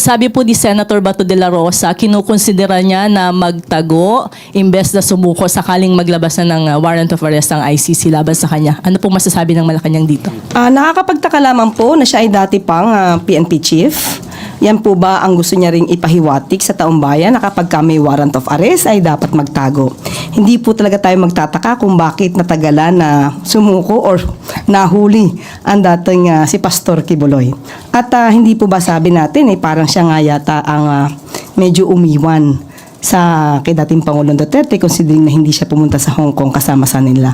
Sabi po ni Senator Bato de la Rosa, kinukonsidera niya na magtago imbes na sumuko sakaling maglabas na ng warrant of arrest ang ICC laban sa kanya. Ano pong masasabi ng Malacanang dito? Nakakapagtaka lamang po na siya ay dati pang PNP chief. Yan po ba ang gusto niya ring ipahiwatig sa taong bayan na kapag may warrant of arrest ay dapat magtago? Hindi po talaga tayo magtataka kung bakit natagalan na sumuko or nahuli ang dating si Pastor Kibuloy. At hindi po ba sabi natin parang siya nga yata ang medyo umiwan sa kay dating Pangulong Duterte considering na hindi siya pumunta sa Hong Kong kasama sa nila.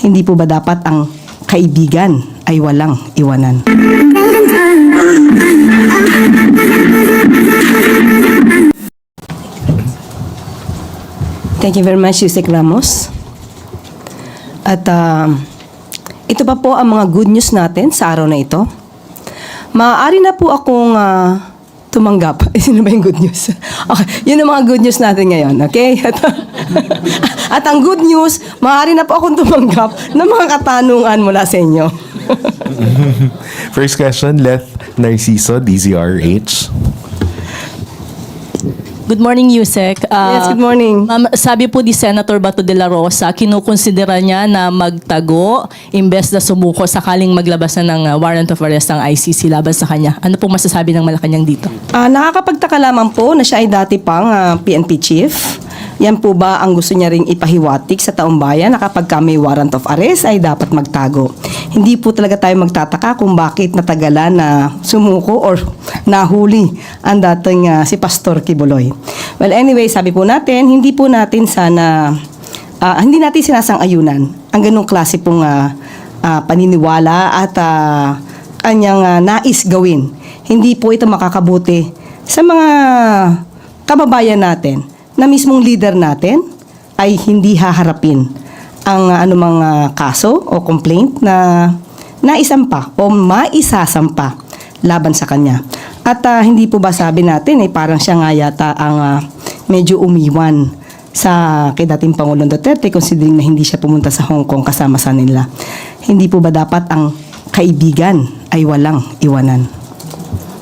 Hindi po ba dapat ang kaibigan ay walang iwanan? Thank you very much, Yusek Ramos. At ito pa po ang mga good news natin sa araw na ito. Maaari na po akong tumanggap. Sino ba yung good news? Okay, yun ang mga good news natin ngayon. Okay? At ang good news, maaari na po akong tumanggap ng mga katanungan mula sa inyo. First question, Leth Narciso, DZRH. Good morning, Yusek. Yes, good morning. Ma'am, sabi po ni Senator Bato de la Rosa, kinukonsidera niya na magtago imbes na sumuko sakaling maglabas na ng warrant of arrest ang ICC laban sa kanya. Ano pong masasabi ng Malacanang dito? Nakakapagtaka lamang po na siya ay dati pang PNP chief. Yan po ba ang gusto niya ring ipahiwatig sa taong bayan na kapag may warrant of arrest ay dapat magtago? Hindi po talaga tayo magtataka kung bakit natagalan na sumuko or nahuli ang dating si Pastor Kibuloy. Well, anyway, sabi po natin, hindi natin sinasang-ayunan ang ganung klase pong paniniwala at kanyang nais gawin. Hindi po ito makakabuti sa mga kababayan natin na mismong leader natin ay hindi haharapin ang anumang kaso o complaint na naisampa o maisasampa laban sa kanya. At hindi po ba sabi natin parang siya nga yata ang medyo umiwan sa kay dating Pangulong Duterte considering na hindi siya pumunta sa Hong Kong kasama sa nila. Hindi po ba dapat ang kaibigan ay walang iwanan?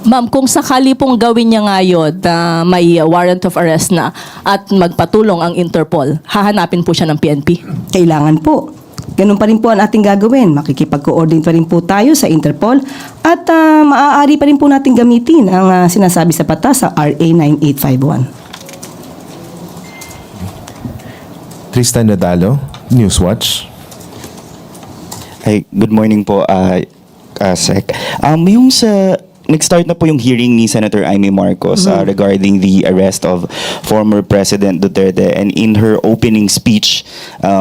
Ma'am, kung sakali pong gawin niya ngayon na may warrant of arrest na at magpatulong ang Interpol, hahanapin po siya ng PNP? Kailangan po. Ganun pa rin po ang ating gagawin. Makikipag-coordinate pa rin po tayo sa Interpol at maaari pa rin po natin gamitin ang sinasabi sa batas sa RA 9851. Tristan Nadalo, Newswatch. Hi, good morning po, Sec. Yung nag-start na po yung hearing ni Senator Amy Marcos regarding the arrest of former President Duterte, and in her opening speech,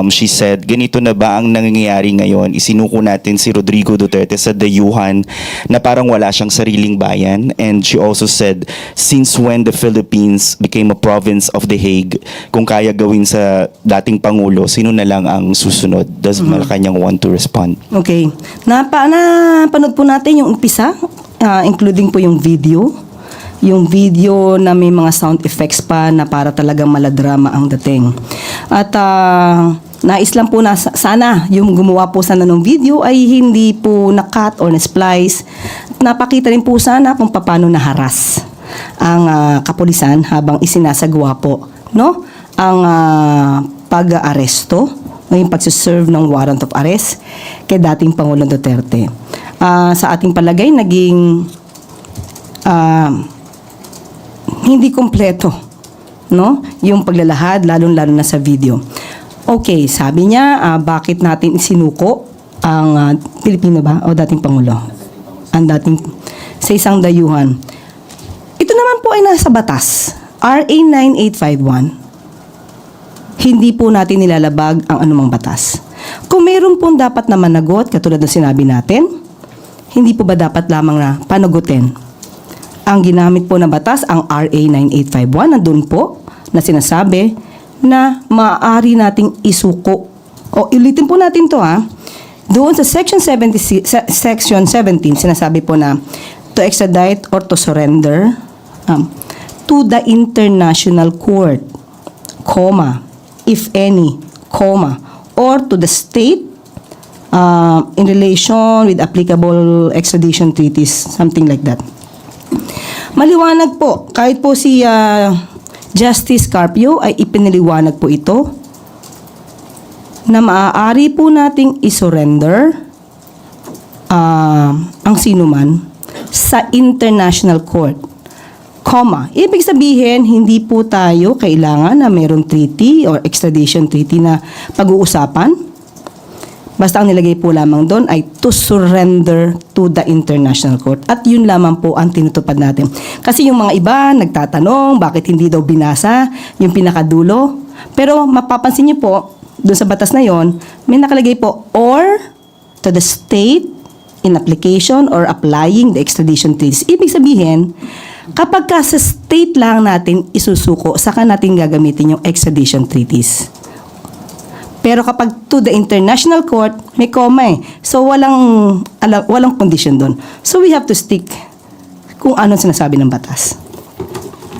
she said, ganito na ba ang nangyayari ngayon? Isinuko natin si Rodrigo Duterte sa dayuhan na parang wala siyang sariling bayan. And she also said, since when the Philippines became a province of The Hague, kung kaya gawin sa dating Pangulo, sino na lang ang susunod? Does Malacanang want to respond? Okay. Napanood po natin yung umpisa, including po yung video na may mga sound effects pa na para talagang maladrama ang dating. At nais lang po na sana yung gumawa po sana ng video ay hindi po na-cut or na-splice. Napakita rin po sana kung paano naharas ang kapulisan habang isinasagawa po ang pag-aaresto o yung pagsiserve ng warrant of arrest kay dating Pangulong Duterte. Sa ating palagay, naging hindi kompleto yung paglalahad, lalo-lalo na sa video. Okay, sabi niya, bakit natin isinuko ang Pilipino ba o dating Pangulo? Ang dating sa isang dayuhan. Ito naman po ay nasa batas, RA 9851. Hindi po natin nilalabag ang anumang batas. Kung mayroon pong dapat na managot, katulad ng sinabi natin, hindi po ba dapat lamang na panagutin? Ang ginamit po na batas, ang RA 9851, nandun po na sinasabi na maaari nating isuko. O ulitin po natin to Doon sa Section 17, sinasabi po na to extradite or to surrender to the International Court, if any, or to the state in relation with applicable extradition treaties, something like that. Maliwanag po, kahit po si Justice Carpio ay ipinaliwanag po ito na maaari po nating isurrender ang sinuman sa international court. Ibig sabihin, hindi po tayo kailangan na mayroong treaty or extradition treaty na pag-uusapan. Basta ang nilagay po lamang doon ay to surrender to the international court. At yun lamang po ang tinutupad natin. Kasi yung mga iba nagtatanong bakit hindi daw binasa yung pinakadulo. Pero mapapansin niyo po, doon sa batas na yon, may nakalagay po, or to the state in application or applying the extradition treaties. Ibig sabihin, kapag ka sa state lang natin isusuko, saka natin gagamitin yung extradition treaties. Pero kapag to the international court, may comma eh. So walang condition doon. So we have to stick kung ano sinasabi ng batas.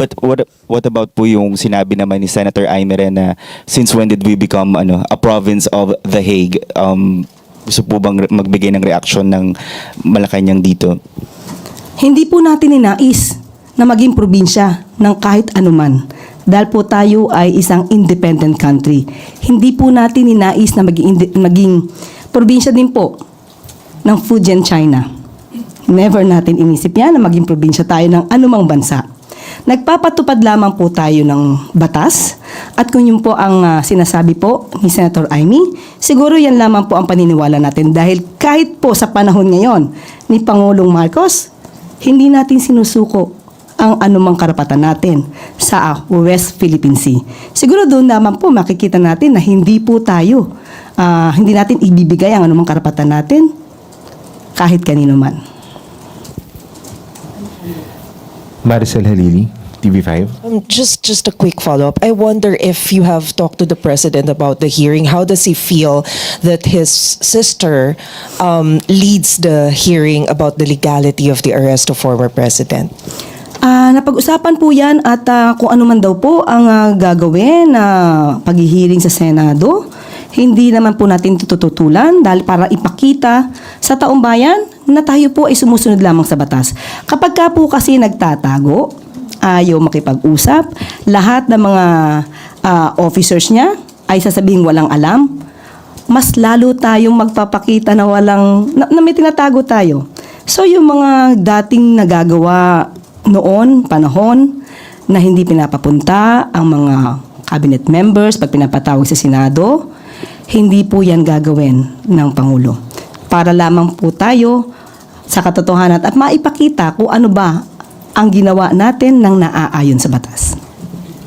But what about po yung sinabi naman ni Senator Aimee na since when did we become a province of The Hague? Gusto po bang magbigay ng reaction ng Malacanang dito? Hindi po natin ninais na maging probinsya ng kahit anuman. Dahil po tayo ay isang independent country. Hindi po natin ninais na maging probinsya din po ng Fujian, China. Never natin inisip yan na maging probinsya tayo ng anumang bansa. Nagpapatupad lamang po tayo ng batas at kung yun po ang sinasabi po ni Senator Aimee, siguro yan lamang po ang paniniwala natin dahil kahit po sa panahon ngayon ni Pangulong Marcos, hindi natin sinusuko ang anumang karapatan natin sa West Philippine Sea. Siguro doon naman po makikita natin na hindi po tayo, hindi natin ibibigay ang anumang karapatan natin kahit kanino man. Maricel Halili, TV5. Just a quick follow-up. I wonder if you have talked to the president about the hearing. How does he feel that his sister leads the hearing about the legality of the arrest of former president? Napag-usapan po yan at kung ano man daw po ang gagawin na paghihiring sa Senado, hindi naman po natin tututulan dahil para ipakita sa taong bayan na tayo po ay sumusunod lamang sa batas. Kapag ka po kasi nagtatago, ayaw makipag-usap, lahat ng mga officers niya ay sasabihin walang alam, mas lalo tayong magpapakita na na may tinatago tayo. So yung mga dating nagagawa noon, panahon, na hindi pinapapunta ang mga cabinet members pag pinapatawag sa Senado, hindi po yan gagawin ng Pangulo. Para lamang po tayo sa katotohanan at maipakita kung ano ba ang ginawa natin ng naaayon sa batas.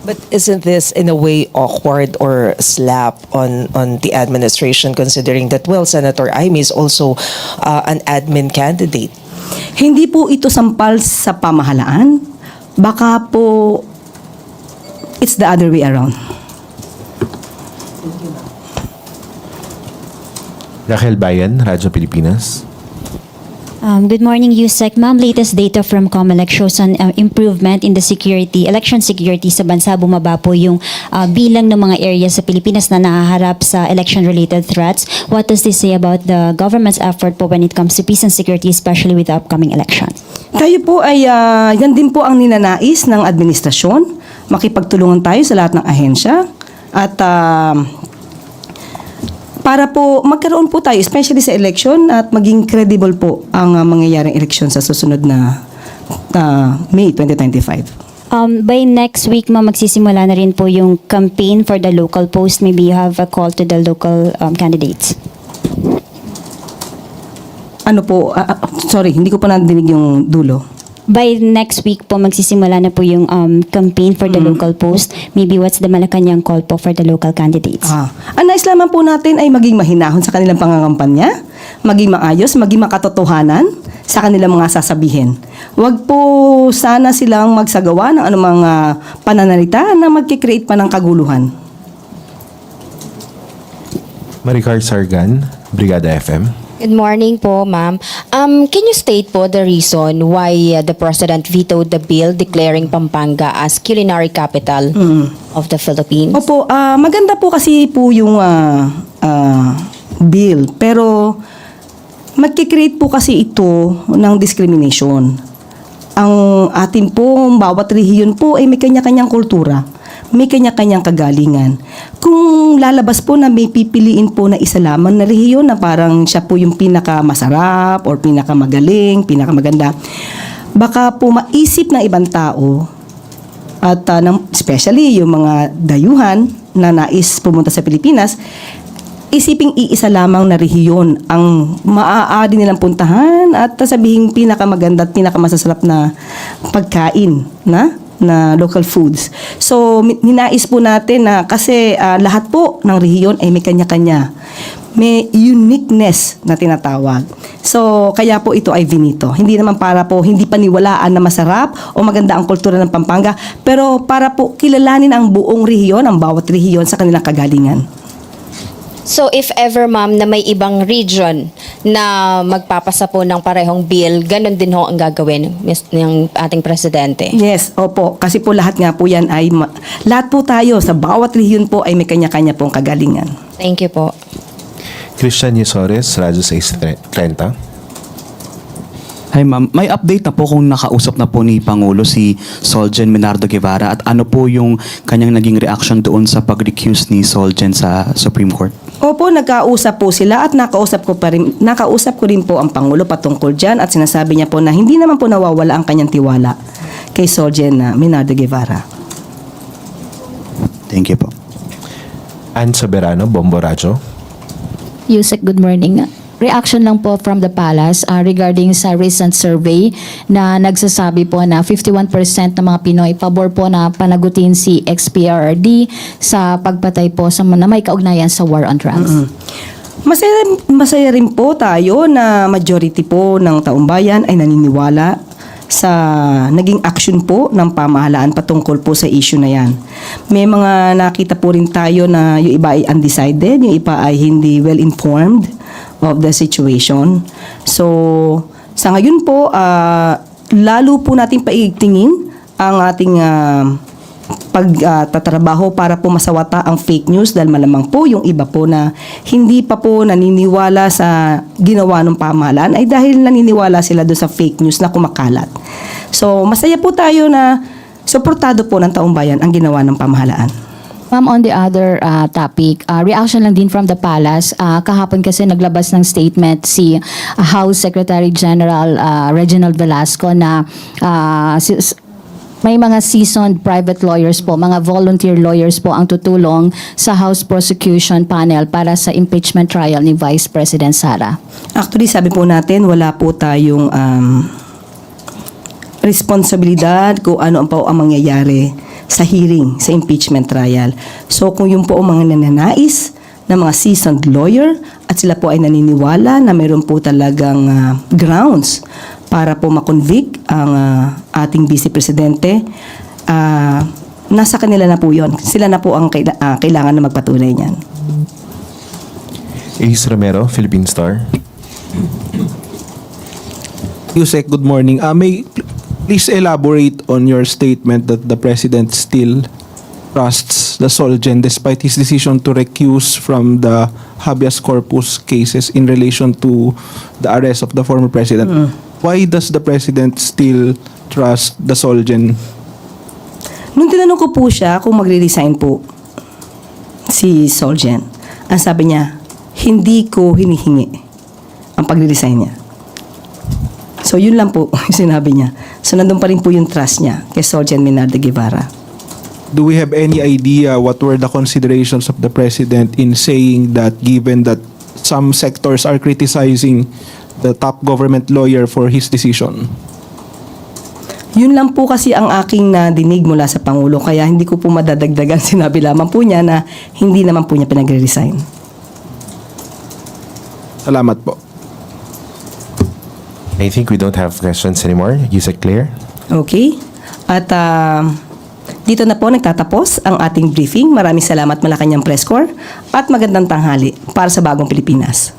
But isn't this in a way awkward or slap on the administration considering that, well, Senator Aimee is also an admin candidate? Hindi po ito sampal sa pamahalaan. Baka po it's the other way around. Rachel Bayan, Radyo Pilipinas. Good morning, Yusek. Ma'am, latest data from COMELEC shows an improvement in the election security sa bansa. Bumaba po yung bilang ng mga areas sa Pilipinas na nahaharap sa election-related threats. What does this say about the government's effort po when it comes to peace and security, especially with the upcoming election? Tayo po ay, yan din po ang ninanais ng administrasyon. Makipagtulungan tayo sa lahat ng ahensya. At para po magkaroon po tayo, especially sa election, at maging credible po ang mangyayaring election sa susunod na May 2025. By next week, ma'am, magsisimula na rin po yung campaign for the local post. Maybe you have a call to the local candidates. Ano po, sorry, hindi ko pa nadinig yung dulo. By next week po, magsisimula na po yung campaign for the local post. Maybe what's the Malacanang call po for the local candidates? Ang nais lamang po natin ay maging mahinahon sa kanilang pangangampanya, maging maayos, maging makatotohanan sa kanilang mga sasabihin. Huwag po sana silang magsagawa ng anumang pananalita na magkikreate pa ng kaguluhan. Maricar Sargan, Brigada FM. Good morning po, ma'am. Can you state po the reason why the President vetoed the bill declaring Pampanga as culinary capital of the Philippines? Opo, maganda po kasi po yung bill, pero magkikreate po kasi ito ng discrimination. ang atin po, bawat rehiyon po ay may kanya-kanyang kultura, may kanya-kanyang kagalingan. Kung lalabas po na may pipiliin po na isa lamang na rehiyon na parang siya po yung pinakamasarap or pinakamagaling, pinakamaganda, baka po maisip ng ibang tao at especially yung mga dayuhan na nais pumunta sa Pilipinas, isiping iisa lamang na rehiyon ang maaari nilang puntahan at sabihin pinakamaganda at pinakamasasarap na pagkain na local foods. So, ninais po natin na kasi lahat po ng rehiyon ay may kanya-kanya. May uniqueness na tinatawag. So, kaya po ito ay Vinito. Hindi naman para po hindi paniwalaan na masarap o maganda ang kultura ng Pampanga, pero para po kilalanin ang buong rehiyon, ang bawat rehiyon sa kanilang kagalingan. So if ever ma'am na may ibang region na magpapasa po ng parehong bill, ganun din ho ang gagawin ng ating presidente. Yes, opo. Kasi po lahat nga po yan ay, lahat po tayo sa bawat rehiyon po ay may kanya-kanya pong kagalingan. Thank you po. Christian Yesores, Radyo 630. Hi ma'am, may update na po kung nakausap na po ni Pangulo si Solgen Menardo Guevara at ano po yung kanyang naging reaction doon sa pag-recuse ni Solgen sa Supreme Court? Opo, nagkausap po sila at nakausap ko rin po ang Pangulo patungkol dyan at sinasabi niya po na hindi naman po nawawala ang kanyang tiwala kay Solgen Menardo Guevara. Thank you po. Ann Soberano, Bombo Radyo. Yusek, good morning. Reaction lang po from the palace regarding sa recent survey na nagsasabi po na 51% ng mga Pinoy pabor po na panagutin si ex-PRRD sa pagpatay po sa na may kaugnayan sa war on drugs. Masaya rin po tayo na majority po ng taong bayan ay naniniwala sa naging action po ng pamahalaan patungkol po sa issue na yan. May mga nakita po rin tayo na yung iba ay undecided, yung iba ay hindi well informed of the situation. So, sa ngayon po, lalo po natin paigtingin ang ating pagtatrabaho para po masawata ang fake news dahil malamang po yung iba po na hindi pa po naniniwala sa ginawa ng pamahalaan ay dahil naniniwala sila doon sa fake news na kumakalat. So, masaya po tayo na suportado po ng taong bayan ang ginawa ng pamahalaan. Ma'am, on the other topic, reaction lang din from the palace. Kahapon kasi naglabas ng statement si House Secretary General Reginald Velasco na may mga seasoned private lawyers po, mga volunteer lawyers po ang tutulong sa House Prosecution Panel para sa impeachment trial ni Vice President Sara. Actually, sabi po natin, wala po tayong responsibilidad kung ano ang mangyayari sa hearing, sa impeachment trial. So kung yung po ang mga nananais na mga seasoned lawyer at sila po ay naniniwala na mayroon po talagang grounds para po makonvict ang ating Vice Presidente, nasa kanila na po yun. Sila na po ang kailangan na magpatunay niyan. Ace Romero, Philippine Star. Yusek, good morning. May please elaborate on your statement that the President still trusts the Solgen despite his decision to recuse from the habeas corpus cases in relation to the arrest of the former President. Why does the President still trust the Solgen? Nung tinanong ko po siya kung magre-resign po si Solgen, ang sabi niya, hindi ko hinihingi ang pagre-resign niya. So yun lang po yung sinabi niya. So nandun pa rin po yung trust niya kay Solgen Menardo Guevara. Do we have any idea what were the considerations of the President in saying that given that some sectors are criticizing the top government lawyer for his decision? Yun lang po kasi ang aking nadinig mula sa Pangulo kaya hindi ko po madadagdagan. Sinabi lamang po niya na hindi naman po niya pinagre-resign. Salamat po. I think we don't have questions anymore. Yusek Claire. Okay? At dito na po nagtatapos ang ating briefing. Maraming salamat Malacanang Press Corps at magandang tanghali para sa Bagong Pilipinas.